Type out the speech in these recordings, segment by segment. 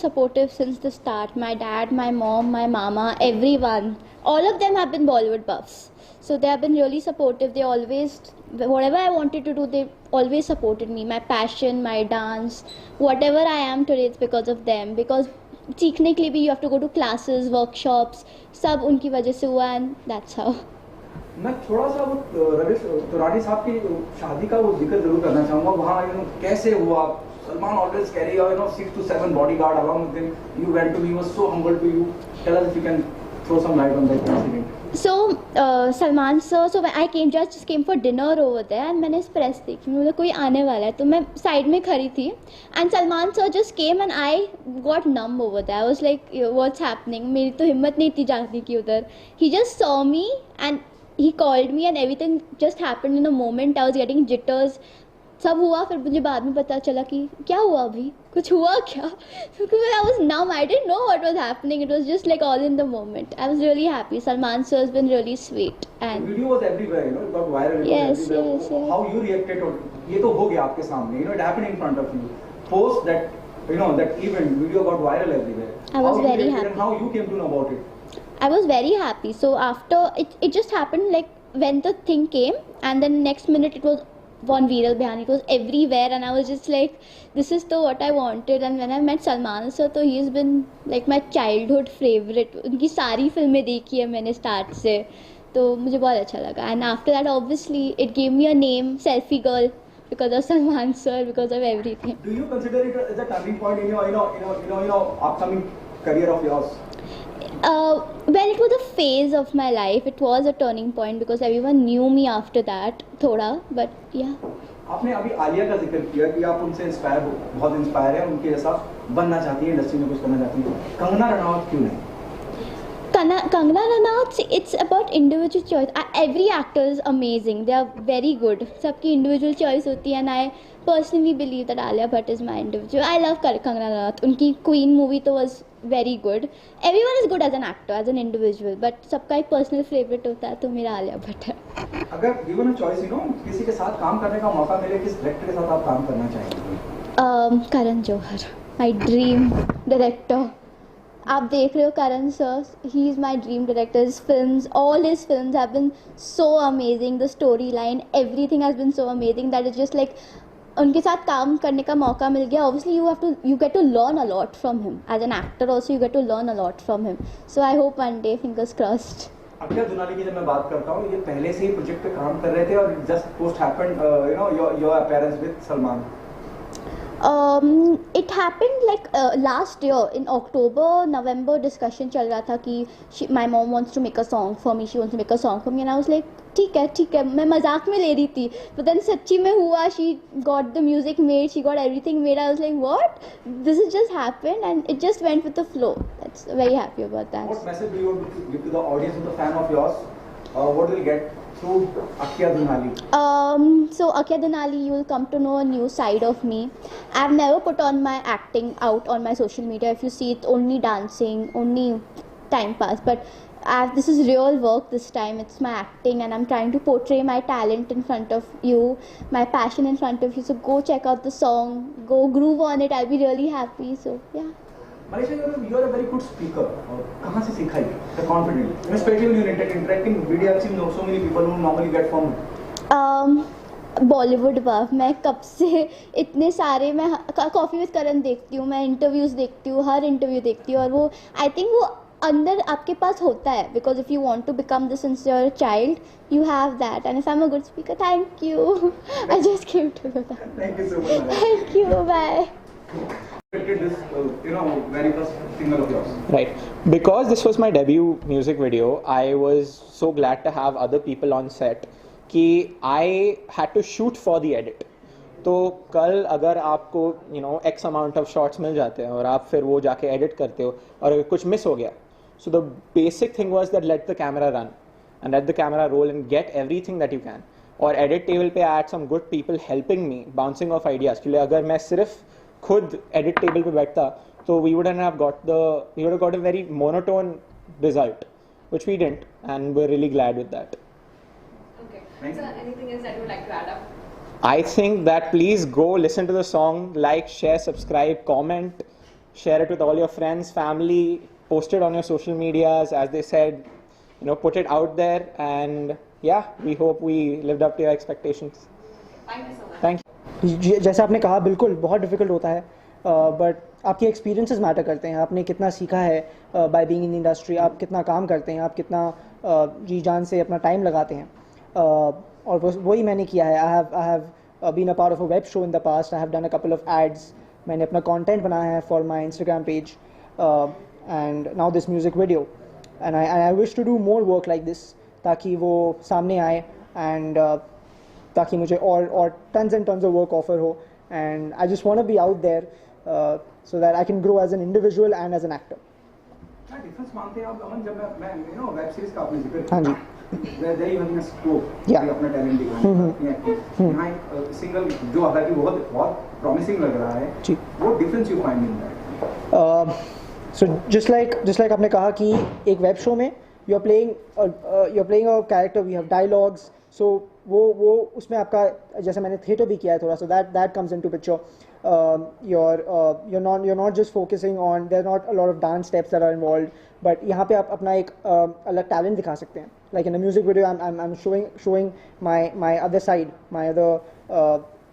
supportive since the start. My dad, my mom, my mama, everyone. All of them have been Bollywood buffs. So they have been really supportive. They always, whatever I wanted to do, they always supported me. My passion, my dance, whatever I am today, it's because of them. Because सीखने के लिए भी you have to go to classes, workshops, सब उनकी वजह से हुआ and that's how. मैं थोड़ा सा वो रवीश तुरानी साहब की शादी का वो जिक्र जरूर करना चाहूँगा. वहाँ कैसे हुआ? Salman always carry 6 to 7 bodyguard along with him. You went to me, he was so humble to you. Tell us if you can throw some light on that incident. So Salman sir, so when I just came for dinner over there and मैंने press देखी, मुझे कोई आने वाला है तो मैं side में खड़ी थी and Salman sir just came and I got numb over there. I was like, what's happening? मेरी तो हिम्मत नहीं थी जाने की उधर. He just saw me and he called me and everything just happened in a moment. I was getting jitters. सब हुआ. फिर मुझे बाद में पता चला कि क्या हुआ, अभी कुछ हुआ क्या? Because I was numb. I didn't know what was happening. It was just like all in the moment. I was really happy. Salman sir has been really sweet. And the video was everywhere, it got viral. Yes. How you reacted? ये तो हो गया आपके सामने. It happened in front of you. Post that, that event, video got viral everywhere. I was very happy. And how you came to know about it? I was very happy. So after it just happened like when the thing came, and then next minute it was on Viral Bihani. It was everywhere, and I was just like, this is the what I wanted. And when I met Salman sir, so he's been like my childhood favorite. उनकी सारी फिल्में देखी है मैंने start से, तो मुझे बहुत अच्छा लगा. And after that, obviously, it gave me a name, Selfie Girl, because of Salman sir, because of everything. Do you consider it as a turning point in your upcoming career of yours? Well, it was a phase of my life. It was a turning point because everyone knew me after that, थोड़ा, but yeah. आपने अभी आलिया का जिक्र किया कि आप उनसे बहुत इंस्पायर हैं, उनके जैसा बनना चाहती हैं, इंडस्ट्री में कुछ करना चाहती हैं. कंगना रनावत क्यों नहीं? Kangana Ranaut, it's about individual choice. Every actor is amazing. They are very good. सबकी individual choice होती है, and I personally believe that Alia Bhatt is my individual. I love Kangana Ranaut. उनकी Queen movie तो was very good. Everyone is good as an actor, as an individual, but सबका एक personal favorite होता है, तो मेरा Alia Bhatt है. अगर given a choice, किसी के साथ काम करने का मौका मिले, किस director के साथ आप काम करना चाहेंगे? Karan Johar, my dream director. आप देख रहे हो Karan sir, he is my dream director. His films, all his films have been so amazing. The story line, everything has been so amazing that is just like उनके साथ काम करने का मौका मिल गया. Obviously you get to learn a lot from him. As an actor also you get to learn a lot from him. So I hope one day, fingers crossed. Akshay दुनाली की जब मैं बात करता हूँ, ये पहले से ही प्रोजेक्ट पे काम कर रहे थे और just post happened your appearance with Salman. It happened like last year in October, November. Discussion चल रहा था कि my mom wants to make a song for me. She wants to make a song for me, and I was like, ठीक है. मैं मजाक में ले रही थी, but then सच्ची में हुआ. She got the music made, she got everything made. I was like, what? This has just happened, and it just went with the flow. That's very happy about that. What message do you want to give to the audience and the fan of yours? What will get through Akya Dunali? So Akya Dunali, you will come to know a new side of me. I've never put on my acting out on my social media. If you see, it's only dancing, only time pass. But this is real work this time. It's my acting, and I'm trying to portray my talent in front of you, my passion in front of you. So go check out the song, go groove on it. I'll be really happy. So yeah. Manisha, you are a very good speaker. कहाँ से सीखा ये? The confidence. Especially when you're interacting with media, I've seen so many people who normally get from. Bollywood बफ. मैं कब से इतने सारे, मैं कॉफ़ी विद करण देखती हूँ, मैं इंटरव्यूज़ देखती हूँ, हर इंटरव्यू देखती हूँ, और वो आई थिंक वो अंदर आपके पास होता है. Because if you want to become the sincere child, you have that, and if I'm a good speaker, thank you. I just came to know that. Thank you so much. Thank you. Bye. This, very first single of yours. Right. Because this was my debut music video, I was so glad to have other people on set कि I had to shoot for the edit. तो कल अगर आपको X amount of shots मिल जाते हैं और आप फिर वो जाके edit करते हो और अगर कुछ miss हो गया, so the basic thing was that let the camera run and let the camera roll and get everything that you can. और edit table पे I had some good people helping me bouncing off ideas. क्योंकि अगर मैं सिर्फ खुद edit table पे बैठता तो we would have got a very monotone result, which we didn't, and we're really glad with that. Okay. So anything else that you would like to add up? I think that please go listen to the song, like, share, subscribe, comment, share it with all your friends, family, post it on your social medias, as they said, you know, put it out there, and yeah, we hope we lived up to your expectations. Thank you so much. Thank you. जैसा आपने कहा बिल्कुल बहुत difficult होता है, but आपके experiences matter करते हैं. आपने कितना सीखा है बाय बीइंग इन इंडस्ट्री, आप कितना काम करते हैं, आप कितना जी जान से अपना टाइम लगाते हैं, और वही मैंने किया है. I have been a part of a web show in the past. I have done a couple of ads. मैंने अपना कंटेंट बनाया है for my Instagram page, and now this music video, and I wish to do more work like this, ताकि वो सामने आए, and ताकि मुझे और tons and tons of work offer हो, and I just want to be out there so that I can grow as an individual and as an actor. क्या difference मानते हैं आप अमन, जब मैं यू नो वेब सीरीज का आपने जिक्र हाँ जी. there even a scope Yeah. अपना टैलेंट दिखाने, यहाँ एक सिंगल जो हालांकि बहुत प्रॉमिसिंग लग रहा है जी. वो difference you find in that? So just like आपने कहा कि एक वेब शो में you're playing a character, we have dialogues, so वो उसमें आपका, जैसे मैंने थिएटर भी किया है थोड़ा, so that comes into picture. You're not just focusing on, there are not a lot of dance steps that are involved, but यहाँ पे आप अपना एक अलग talent दिखा सकते हैं. Like in a music video, I'm showing my other side, my other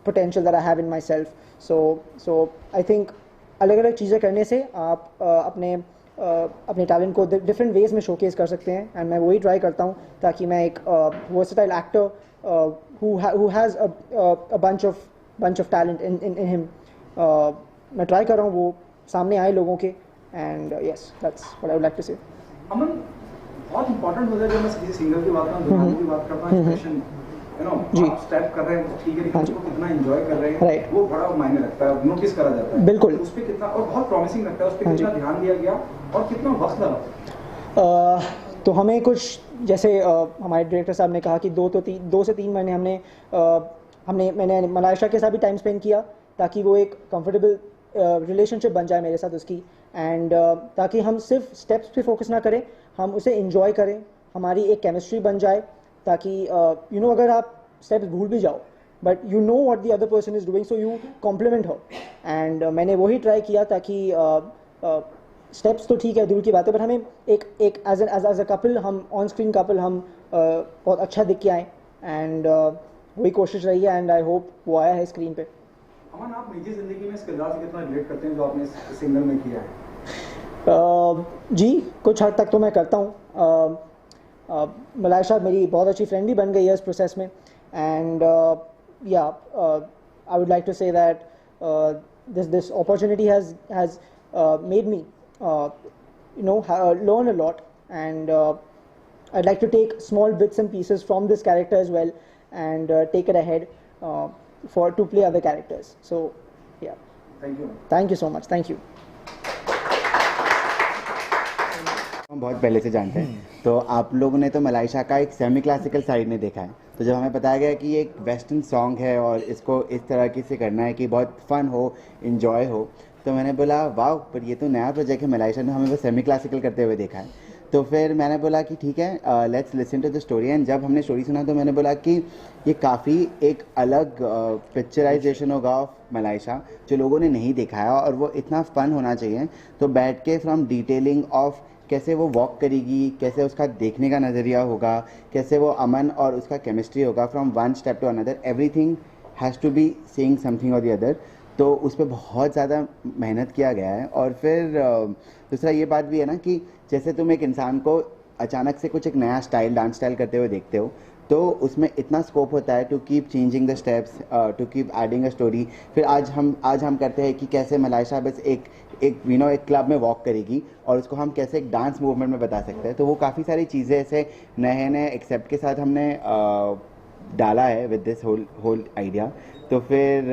potential that I have in myself. So I think अलग अलग चीज़ें करने से आप अपने टैलेंट को डिफरेंट वेज में शोकेस कर सकते हैं, एंड मैं वही ट्राई करता हूँ ताकि मैं एक versatile actor who has a bunch of talent in him, मैं ट्राई कर रहा हूँ वो सामने आए लोगों के, and yes that's what I would like to say. Aman, बहुत इंपॉर्टेंट होता है जब मैं किसी सिंगर की बात करता हूँ, गाने की बात करता हूँ, एक्सप्रेशन, यू नो, आप स्टेप कर रहे हैं ठीक है, लेकिन उसको कितना एंजॉय कर रहे हैं, वो बड़ा मायने रखता है, नोटिस करा जाता है. बिल्कुल. उस पे कितना, और बहुत प्रॉमिसिंग लगता है, उस पे कितना ध्यान दिया गया और कितना वक्त लगा? तो हमें कुछ जैसे हमारे डायरेक्टर साहब ने कहा कि 2 से 3 महीने मैंने मलाइशा के साथ भी टाइम स्पेंड किया, ताकि वो एक कंफर्टेबल रिलेशनशिप बन जाए मेरे साथ उसकी, एंड ताकि हम सिर्फ स्टेप्स पे फोकस ना करें, हम उसे एंजॉय करें, हमारी एक केमिस्ट्री बन जाए, ताकि यू नो अगर आप स्टेप्स भूल भी जाओ but you know what the other person is doing, so you compliment her, and मैंने वही ट्राई किया ताकि स्टेप्स तो ठीक है, दूर की बात है, बट हमें एक एज अ कपल, हम ऑन स्क्रीन कपल, हम बहुत अच्छा दिख के आए, एंड वही कोशिश रही है, एंड आई होप वो आया है स्क्रीन पे. अमन, आप निजी जिंदगी में इस किरदार से कितना रिलेट करते हैं जो आपने सिंगर में किया है? जी, कुछ हद तक तो मैं करता हूँ. मलाइशा मेरी बहुत अच्छी फ्रेंड भी बन गई है इस प्रोसेस में, and yeah I would like to say that this opportunity has made me you know learn a lot, and I'd like to take small bits and pieces from this character as well, and take it ahead to play other characters. So yeah, thank you so much. Thank you. हम बहुत पहले से जानते हैं, तो आप लोगों ने तो मलाइशा का एक सेमी क्लासिकल साइड नहीं देखा है, तो जब हमें बताया गया कि ये एक वेस्टर्न सॉन्ग है और इसको इस तरह से करना है कि बहुत फन हो, इन्जॉय हो, तो मैंने बोला वाह, पर ये तो नया प्रोजेक्ट है. मलाइशा ने हमें बस सेमी क्लासिकल करते हुए देखा है, तो फिर मैंने बोला कि ठीक है, let's listen to the story. And जब हमने स्टोरी सुना तो मैंने बोला कि ये काफ़ी एक अलग पिक्चराइजेशन होगा ऑफ मलाइशा जो लोगों ने नहीं देखा है, और वो इतना फन होना चाहिए. तो बैठ के फ्रॉम डिटेलिंग ऑफ कैसे वो वॉक करेगी, कैसे उसका देखने का नज़रिया होगा, कैसे वो अमन और उसका केमिस्ट्री होगा, from one step to another, everything has to be saying something or the other. तो उस पर बहुत ज़्यादा मेहनत किया गया है. और फिर दूसरा ये बात भी है ना कि जैसे तुम एक इंसान को अचानक से कुछ एक नया स्टाइल, डांस स्टाइल करते हुए देखते हो, तो उसमें इतना स्कोप होता है to keep changing the steps, to keep adding a story. फिर आज हम करते हैं कि कैसे मलाइशा बस एक क्लब में वॉक करेगी और उसको हम कैसे एक डांस मूवमेंट में बता सकते हैं. तो वो काफ़ी सारी चीज़ें ऐसे नए एक्सेप्ट के साथ हमने डाला है विद दिस होल आइडिया. तो फिर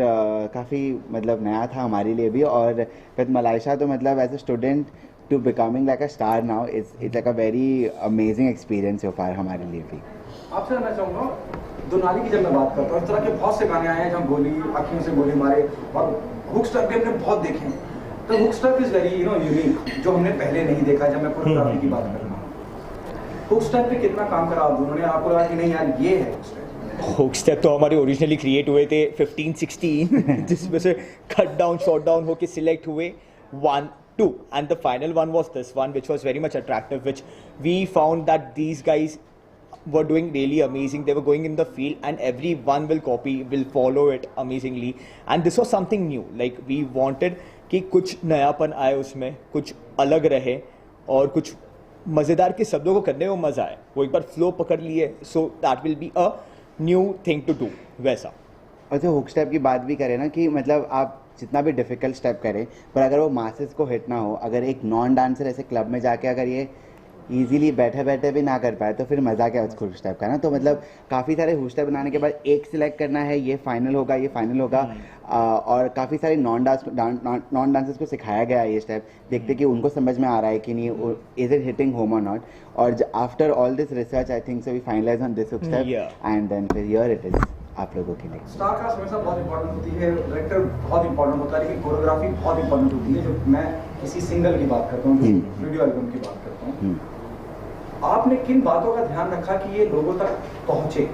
काफ़ी मतलब नया था हमारे लिए भी. और फिर मलाइशा तो मतलब as a student to becoming like a star now, it's like a very amazing experience so far हमारे लिए भी. आपसे जानना चाहूँगा, दोनाली की जब मैं बात करता हूँ, इस तरह के बहुत से गाने आए हैं जहाँ गोली, आँखियों से गोली मारे, और हुक स्टेप भी हमने बहुत देखे हैं. तो hook step is very unique, जो हमने पहले नहीं देखा. जब मैं कोरियोग्राफी की बात कर रहा हूँ, हुक स्टेप पे कितना काम करा आप दोनों ने? आपको लगा कि नहीं यार ये है हुक स्टेप? हुक स्टेप तो हमारे ओरिजिनली क्रिएट हुए थे 15-16 जिसमें से कट डाउन, शॉट डाउन होके सिलेक्ट हुए. 1, 2, and the final one was this one, which was very much attractive, which we found that these guys were doing really amazing. They were going in the field and everyone will copy, will follow it amazingly, and this was something new. Like we wanted कि कुछ नयापन आए उसमें, कुछ अलग रहे और कुछ मज़ेदार के शब्दों को करने में मज़ा आए. वो एक बार फ्लो पकड़ लिए, so that will be a new thing to do वैसा. और जो हुक स्टेप की बात भी करें ना कि मतलब आप जितना भी डिफ़िकल्ट स्टेप करें पर अगर वो मासेस को हिट ना हो, अगर एक नॉन डांसर ऐसे क्लब में जाके अगर ये इजीली बैठे बैठे भी ना कर पाए तो फिर मज़ा क्या उस हुक स्टेप का ना. तो मतलब काफ़ी सारे हुक स्टेप बनाने के बाद एक सिलेक्ट करना है, ये फाइनल होगा, ये फाइनल होगा. और काफ़ी सारे नॉन डांसर्स को सिखाया गया है ये स्टेप. देखते कि उनको समझ में आ रहा है कि नहीं, is it hitting home or not. और after all this research I think so we finalize on this hook step and then फिर हियर इट इज आप लोगों के लिए. स्टार कास्ट हमेशा बहुत इंपॉर्टेंट होती है, डायरेक्टर बहुत इंपॉर्टेंट होता है, लेकिन कोरियोग्राफी बहुत इंपॉर्टेंट होती है. जब मैं किसी सिंगल की बात करता हूँ, वीडियो एल्बम की बात करता हूँ, आपने किन बातों का ध्यान रखा कि ये लोगों तक पहुंचे?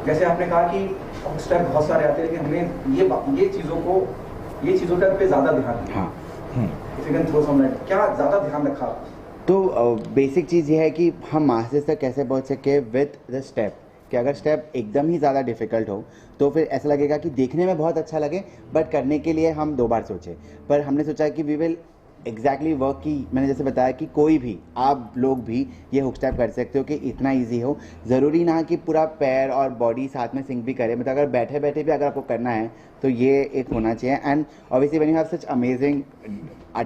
जैसे आपने कहा कि स्टेप बहुत सारे आते हैं, लेकिन हमें ये चीज़ों पे ज़्यादा ध्यान दिया. If you can throw some light, क्या ज़्यादा ध्यान रखा? तो बेसिक चीज़ ये है कि हम मास्टर्स तक कैसे पहुंच सके विद द स्टेप. कि अगर स्टेप एकदम ही ज़्यादा डिफ़िकल्ट हो तो फिर ऐसा लगेगा कि देखने में बहुत अच्छा लगे बट करने के लिए हम 2 बार सोचें. पर हमने सोचा कि वी विल एग्जैक्टली वर्क की मैंने जैसे बताया कि कोई भी आप लोग भी ये हुक स्टेप कर सकते हो कि इतना इजी हो. ज़रूरी ना कि पूरा पैर और बॉडी साथ में सिंक भी करे. मतलब अगर बैठे बैठे भी अगर आपको करना है तो ये एक होना चाहिए. And obviously when you have such amazing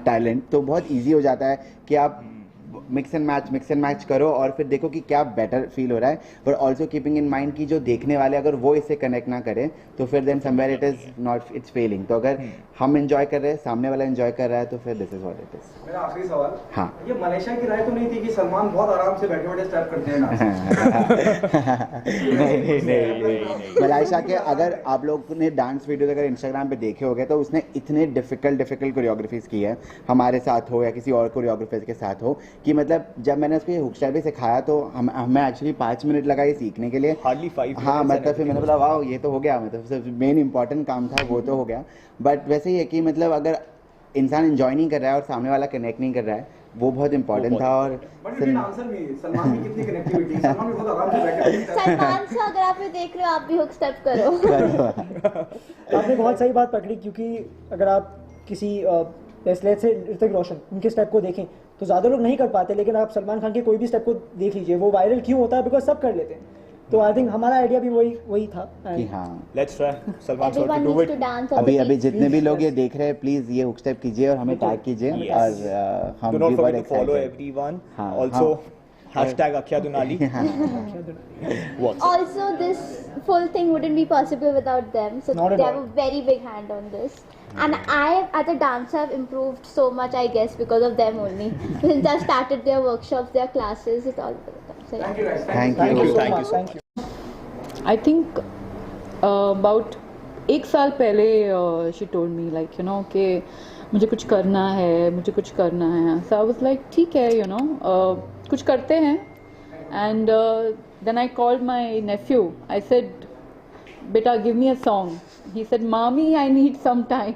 talent तो बहुत ईजी हो जाता है कि आप मिक्स एंड मैच करो और फिर देखो कि क्या बेटर फील हो रहा है. But also keeping in mind कि जो देखने वाले अगर वो इससे कनेक्ट ना करें तो फिर then somewhere it is not it's failing. तो अगर हम एंजॉय कर रहे हैं, सामने वाला एंजॉय कर रहा है तो फिर this is what it is. मेरा आखिरी सवाल, हाँ, ये मलेशिया की राय तो नहीं थी कि सलमान बहुत आराम से बैठे बैठे स्टेप करते हैं ना? नहीं. मलाइशा के अगर आप लोग ने डांस वीडियोस अगर इंस्टाग्राम पे देखे होंगे तो उसने इतने डिफिकल्ट कोरियोग्राफीज की है हमारे साथ हो या किसी और कोरियोग्राफर के साथ हो कि मतलब जब मैंने उसको ये हुक स्टेप भी सिखाया तो हमें एक्चुअली 5 मिनट लगा ये सीखने के लिए. हार्डली 5. हाँ, मतलब फिर मैंने बोला वाह ये तो हो गया. मतलब सबसे मेन इंपॉर्टेंट काम था वो तो हो गया. बट वैसे ही है कि मतलब अगर इंसान एंजॉय नहीं कर रहा है और सामने वाला कनेक्ट नहीं कर रहा है वो बहुत इंपॉर्टेंट था. और आंसर भी सलमान की कितनी कनेक्टिविटी, सलमान भी बहुत आराम से बैठे. सलमान से अगर आप ये देख रहे हो, आप भी हुक स्टेप करो. आपने बहुत सही बात पकड़ी क्योंकि अगर आप किसी लेट्स से ऋतिक रोशन उनके स्टेप को देखें तो ज़्यादा लोग नहीं कर पाते, लेकिन आप सलमान खान के कोई भी स्टेप को देख लीजिए वो वायरल क्यों होता है, बिकॉज सब कर लेते हैं. तो आई थिंक हमारा आइडिया भी वही था कि हाँ let's try Salman sir Everyone to do needs it. to dance. अभी जितने भी लोग ये देख रहे हैं प्लीज ये हुक स्टेप कीजिए और हमें टैग कीजिए. और हम डू भी नॉट बहुत forget to follow excited. Everyone. हाँ, आल्सो हाँ. #Akhya What? Also, this full thing wouldn't be possible without them. So Not at they all. have a very big hand on this. And I, as a dancer, have improved so much, I guess, because of them only. Since I started their workshops, their classes, it's all because of them. So, yeah. Thank you guys. Thank Thank you you. so Thank you much. so Thank you. I think about 1 साल पहले she told me like कि मुझे कुछ करना है. So I was like ठीक है कुछ करते हैं. And then I called my nephew. I said, "Beta, give me a song." He said, "Mommy, I need some time."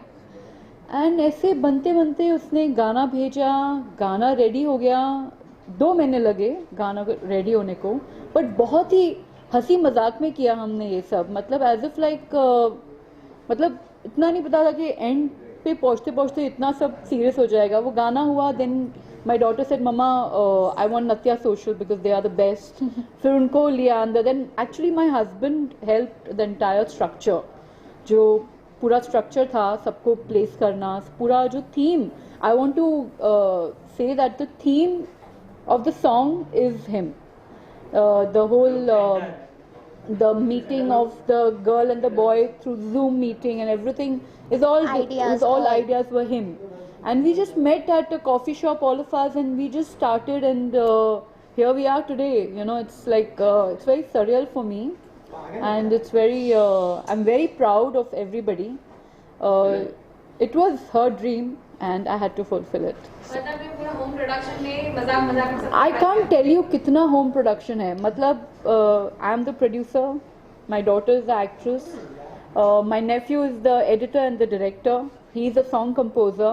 And ऐसे बनते बनते उसने गाना भेजा, गाना रेडी हो गया. 2 महीने लगे गाना रेडी होने को, बट बहुत ही हंसी मजाक में किया हमने ये सब. मतलब एज इफ लाइक मतलब इतना नहीं पता था कि एंड पे पहुँचते पहुँचते इतना सब सीरियस हो जाएगा. वो गाना हुआ. Then my daughter said mamma I want Natya social because they are the best. फिर उनको लिया अंदर. Then actually my husband help the entire structure. जो पूरा स्ट्रक्चर था सबको प्लेस करना, पूरा जो theme, I want to say that the theme of the song is him. The whole the meeting of the girl and the boy through Zoom meeting and everything is all ideas were him. And we just met at a coffee shop, all of us, and we just started, and here we are today. It's like it's very surreal for me, and it's very I'm very proud of everybody. It was her dream and I had to fulfill it. मतलब ये पूरा home production में मजाक में सब I can't tell you कितना home production है. मतलब I am the producer, my daughter is the actress, my nephew is the editor and the director. He is a song composer.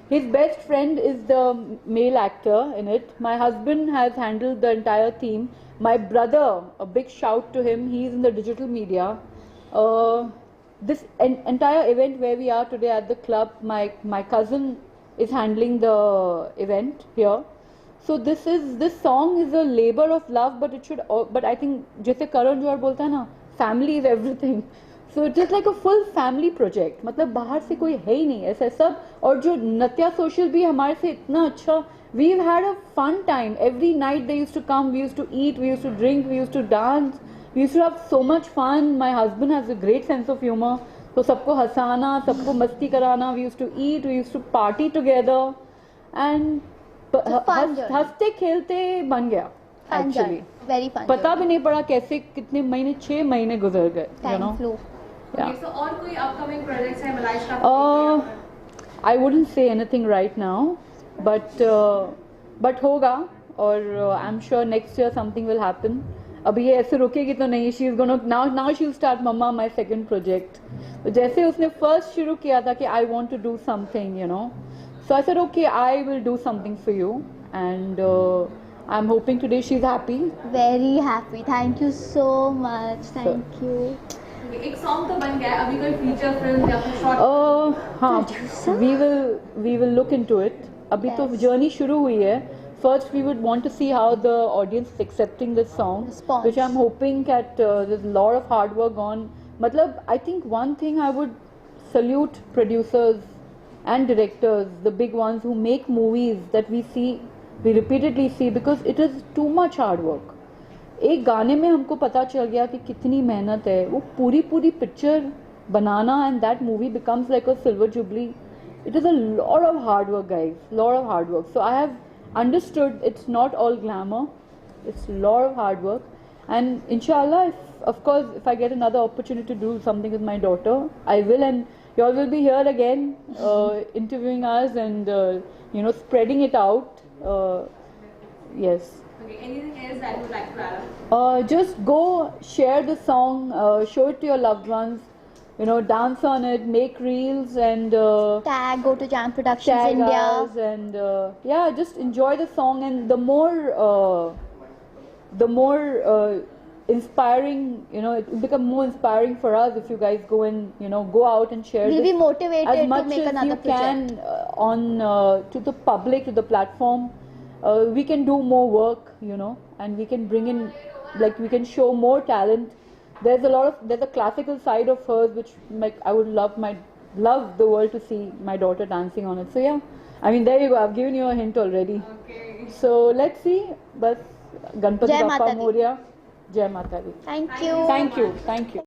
His best friend is the male actor in it. My husband has handled the entire theme. My brother, a big shout to him, he's in the digital media. This entire event where we are today at the club, my cousin is handling the event here. So this song is a labor of love, but I think जैसे करण जौहर बोलता है ना, family is everything. So it is like a full family project. मतलब बाहर से कोई है ही नहीं ऐसा सब. और जो नत्या social भी हमारे से इतना अच्छा, we've had a fun time. Every night they used to come, we used to eat, we used to drink, we used to dance, we used to have so much fun. My husband has a great sense of humor. तो सबको हंसाना, सबको मस्ती कराना. We used to eat, we used to party together, and हंसते खेलते बन गया actually. Very fun. पता भी नहीं पड़ा कैसे कितने महीने, 6 महीने गुजर गए. Time flew. Yeah. Okay, so और कोई upcoming projects है मलाइशा का? I wouldn't say anything right now, but होगा, और I'm sure next year something will happen. अभी ये ऐसे रुकेगी तो नहीं. She's gonna now she'll start Mama, my second project. तो जैसे उसने first शुरू किया था कि I want to do something, you know. So I said okay, I will do something for you, and I'm hoping today she's happy. Very happy. Thank you so much. Thank you. एक song तो बन गया है, अभी कोई feature film या फिर short? हाँ, we will look into it. अभी तो journey शुरू हुई है. First we would want to see how the audience is accepting this song, Response. which I'm hoping that there's a lot of hard work on. मतलब I think one thing I would salute producers and directors, the big ones who make movies that we repeatedly see, because it is too much hard work. एक गाने में हमको पता चल गया कि कितनी मेहनत है. वो पूरी picture banana, and that movie becomes like a silver jubilee. It is a lot of hard work, guys. Lot of hard work. So I have understood it's not all glamour. It's a lot of hard work. And inshallah, if I get another opportunity to do something with my daughter, I will. And you all will be here again, interviewing us and spreading it out. Yes. Okay, anything else that you would like to add up? Just go share the song, show it to your loved ones, dance on it, make reels, and Go to Jam Productions tag India. us, and just enjoy the song. And the more inspiring, it will become more inspiring for us if you guys go and go out and share We'll this be motivated as to much make as another you project. can to the public, to the platform. We can do more work, and we can bring in, we can show more talent. There's a classical side of hers which I would love the world to see my daughter dancing on it. So yeah, I mean, there you go. I've given you a hint already. Okay. So let's see. Bas Ganpati Jai Bappa Mata Di. Moria. Jai Mata Di. Thank you. Thank you. Thank you.